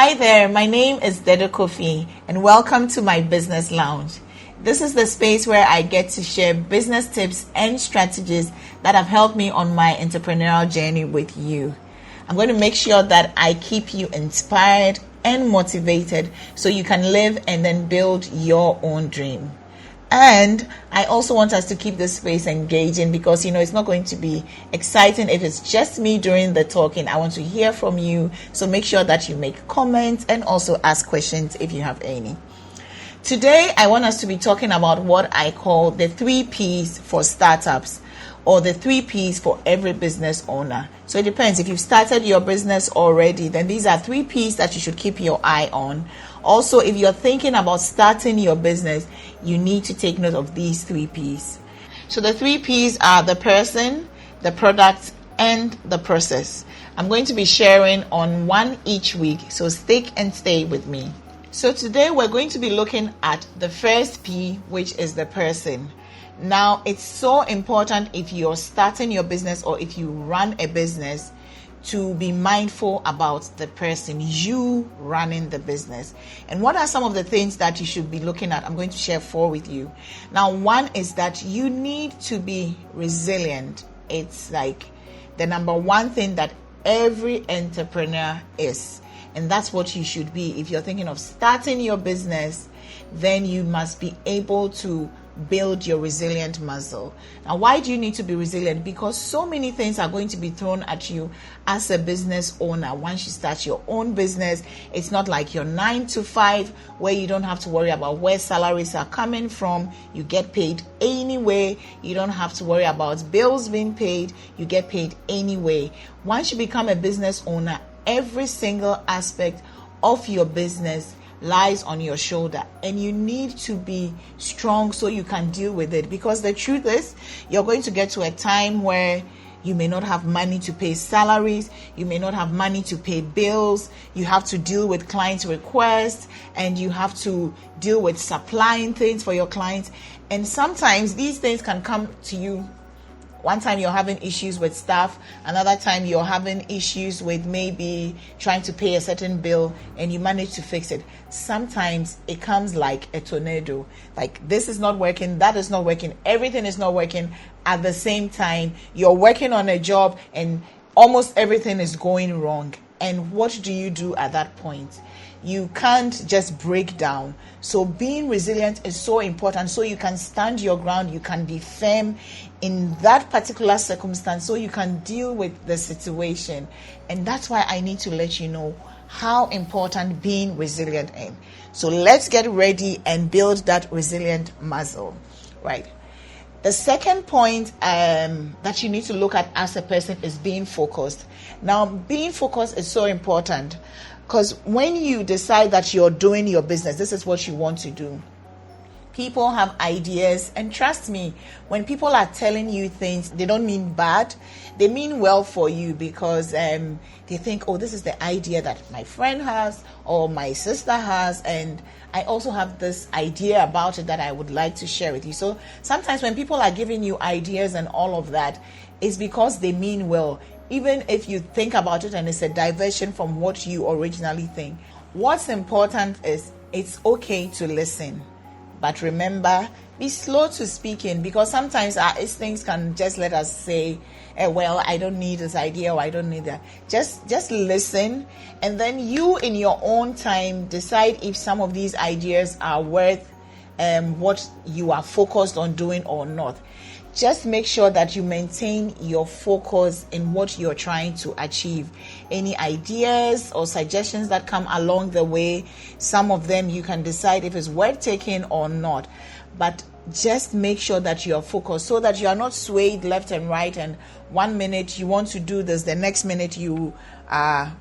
Hi there, my name is Dedo Kofi and welcome to my business lounge. This is the space where I get to share business tips and strategies that have helped me on my entrepreneurial journey with you. I'm going to make sure that I keep you inspired and motivated so you can live and then build your own dream. And I also want us to keep this space engaging because, it's not going to be exciting if it's just me doing the talking. I want to hear from you. So make sure that you make comments and also ask questions if you have any. Today, I want us to be talking about what I call the 3P's for startups, or the 3P's for every business owner. So it depends. If you've started your business already, then these are 3P's that you should keep your eye on. Also, if you're thinking about starting your business, you need to take note of these 3P's. So the 3P's are the person, the product, and the process. I'm going to be sharing on one each week, so stick and stay with me. So today we're going to be looking at the first P, which is the person. Now, it's so important if you're starting your business or if you run a business to be mindful about the person, you running the business. And what are some of the things that you should be looking at? I'm going to share 4 with you. Now, one is that you need to be resilient. It's like the number one thing that every entrepreneur is. And that's what you should be. If you're thinking of starting your business, then you must be able to build your resilient muscle. Now, why do you need to be resilient? Because so many things are going to be thrown at you as a business owner. Once you start your own business, it's not like your 9 to 5 where you don't have to worry about where salaries are coming from. You get paid anyway. You don't have to worry about bills being paid. You get paid anyway. Once you become a business owner, every single aspect of your business lies on your shoulder, and you need to be strong so you can deal with it, because the truth is you're going to get to a time where you may not have money to pay salaries, you may not have money to pay bills, you have to deal with client requests, and you have to deal with supplying things for your clients. And sometimes these things can come to you. One time you're having issues with staff, another time you're having issues with maybe trying to pay a certain bill and you manage to fix it. Sometimes it comes like a tornado. Like, this is not working, that is not working, everything is not working at the same time. You're working on a job and almost everything is going wrong. And what do you do at that point? You can't just break down. So being resilient is so important, so you can stand your ground, you can be firm in that particular circumstance, so you can deal with the situation. And that's why I need to let you know how important being resilient is. So let's get ready and build that resilient muscle, right? The second point that you need to look at as a person is being focused. Now, being focused is so important because when you decide that you're doing your business, this is what you want to do. People have ideas, and trust me, when people are telling you things, they don't mean bad. They mean well for you because they think, oh, this is the idea that my friend has or my sister has, and I also have this idea about it that I would like to share with you. So sometimes when people are giving you ideas and all of that, it's because they mean well, even if you think about it and it's a diversion from what you originally think. What's important is it's okay to listen. But remember, be slow to speaking, because sometimes our instincts can just let us say, well, I don't need this idea or I don't need that. Just listen, and then you in your own time decide if some of these ideas are worth what you are focused on doing or not. Just make sure that you maintain your focus in what you're trying to achieve. Any ideas or suggestions that come along the way, some of them you can decide if it's worth taking or not. But just make sure that you're focused so that you are not swayed left and right, and 1 minute you want to do this, the next minute you are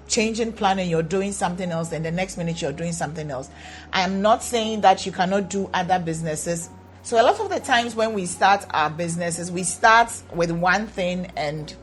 changing plan and you're doing something else, and the next minute you're doing something else. I am not saying that you cannot do other businesses. So a lot of the times when we start our businesses, we start with one thing, and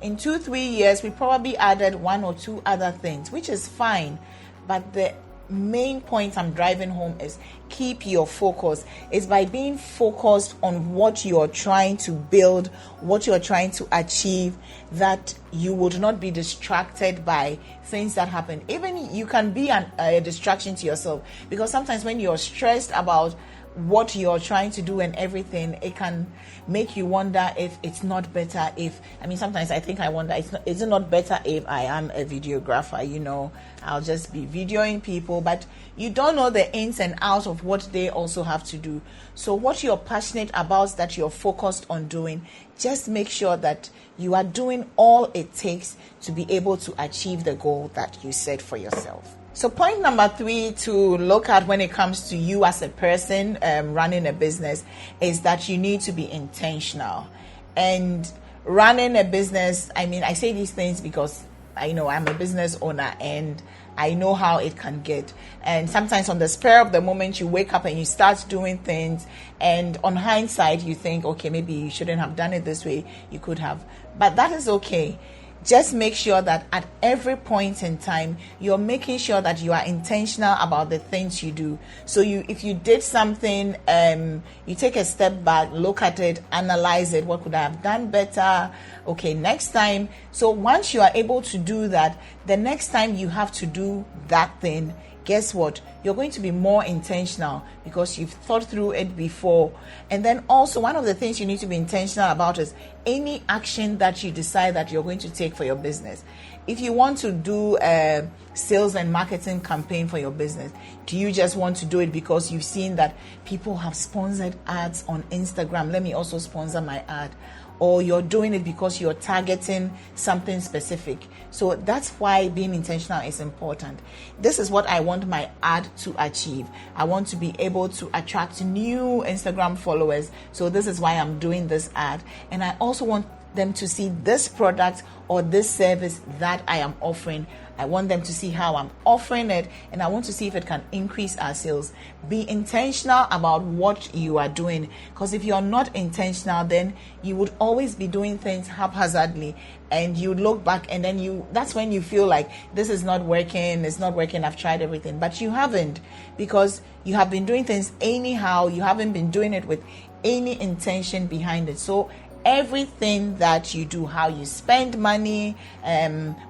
in 2-3 years, we probably added 1 or 2 other things, which is fine. But the main point I'm driving home is keep your focus. It's by being focused on what you're trying to build, what you're trying to achieve, that you would not be distracted by things that happen. Even you can be a distraction to yourself, because sometimes when you're stressed about what you're trying to do and everything, it can make you wonder if it's not better if, sometimes I wonder, is it not better if I am a videographer? I'll just be videoing people, but you don't know the ins and outs of what they also have to do. So what you're passionate about, that you're focused on doing, just make sure that you are doing all it takes to be able to achieve the goal that you set for yourself. So point number 3 to look at when it comes to you as a person running a business is that you need to be intentional. And running a business, I say these things because I know I'm a business owner and I know how it can get. And sometimes on the spur of the moment, you wake up and you start doing things, and on hindsight, you think, okay, maybe you shouldn't have done it this way. You could have. But that is okay. Just make sure that at every point in time, you're making sure that you are intentional about the things you do. So if you did something, you take a step back, look at it, analyze it. What could I have done better? Okay, next time. So once you are able to do that, the next time you have to do that thing, guess what? You're going to be more intentional because you've thought through it before. And then also, one of the things you need to be intentional about is any action that you decide that you're going to take for your business. If you want to do a sales and marketing campaign for your business, do you just want to do it because you've seen that people have sponsored ads on Instagram? Let me also sponsor my ad. Or you're doing it because you're targeting something specific. So that's why being intentional is important. This is what I want my ad to achieve. I want to be able to attract new Instagram followers. So this is why I'm doing this ad. And I also want them to see this product or this service that I am offering. I want them to see how I'm offering it, and I want to see if it can increase our sales. Be intentional about what you are doing, because if you're not intentional, then you would always be doing things haphazardly, and you look back and then that's when you feel like this is not working, it's not working, I've tried everything. But you haven't, because you have been doing things anyhow. You haven't been doing it with any intention behind it. So everything that you do, how you spend money,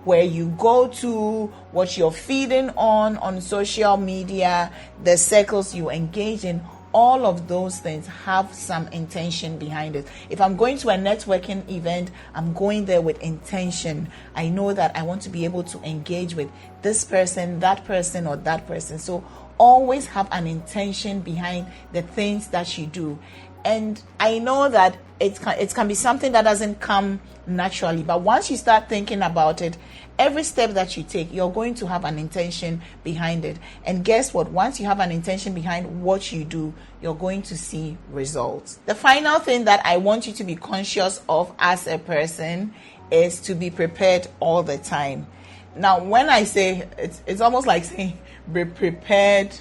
where you go to, what you're feeding on social media, the circles you engage in, all of those things have some intention behind it. If I'm going to a networking event, I'm going there with intention. I know that I want to be able to engage with this person, that person, or that person. So always have an intention behind the things that you do. And I know that it can be something that doesn't come naturally, but once you start thinking about it, every step that you take, you're going to have an intention behind it. And guess what? Once you have an intention behind what you do, you're going to see results. The final thing that I want you to be conscious of as a person is to be prepared all the time. Now, when I say it's almost like saying be prepared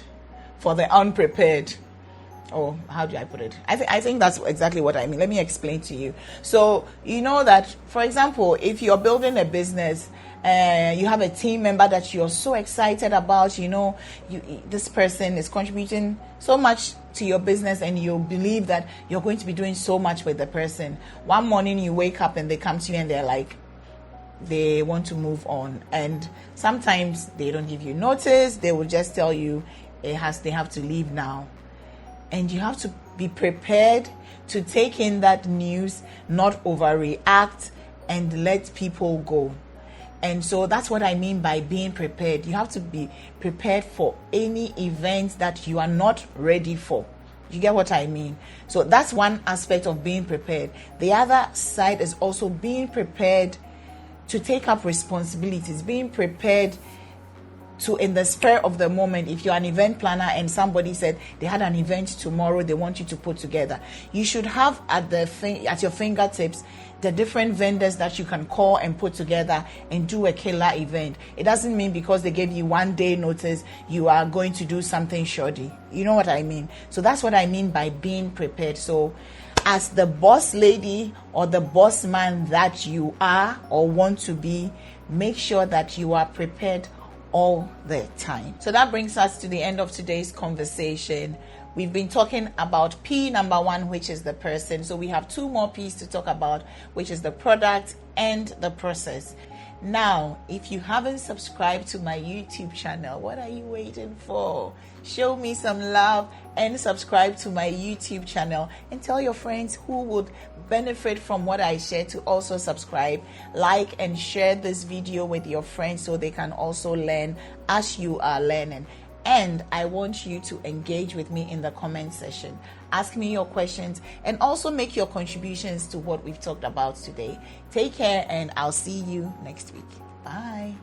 for the unprepared. Oh, how do I put it? I think that's exactly what I mean. Let me explain to you. So, you know that, for example, if you're building a business, you have a team member that you're so excited about, this person is contributing so much to your business, and you believe that you're going to be doing so much with the person. One morning you wake up and they come to you and they're like, they want to move on. And sometimes they don't give you notice. They will just tell you they have to leave now. And you have to be prepared to take in that news, not overreact, and let people go. And so that's what I mean by being prepared. You have to be prepared for any event that you are not ready for. You get what I mean? So that's one aspect of being prepared. The other side is also being prepared to take up responsibilities, being prepared to, in the spur of the moment, if you're an event planner and somebody said they had an event tomorrow they want you to put together, you should have at your fingertips the different vendors that you can call and put together and do a killer event. It doesn't mean because they gave you 1 day notice you are going to do something shoddy. You know what I mean? So that's what I mean by being prepared. So as the boss lady or the boss man that you are or want to be, make sure that you are prepared all the time. So that brings us to the end of today's conversation. We've been talking about P number 1, which is the person. So we have 2 more P's to talk about, which is the product and the process. Now, if you haven't subscribed to my YouTube channel, what are you waiting for? Show me some love and subscribe to my YouTube channel, and tell your friends who would benefit from what I share to also subscribe, like, and share this video with your friends so they can also learn as you are learning. And I want you to engage with me in the comment section. Ask me your questions and also make your contributions to what we've talked about today. Take care, and I'll see you next week. Bye.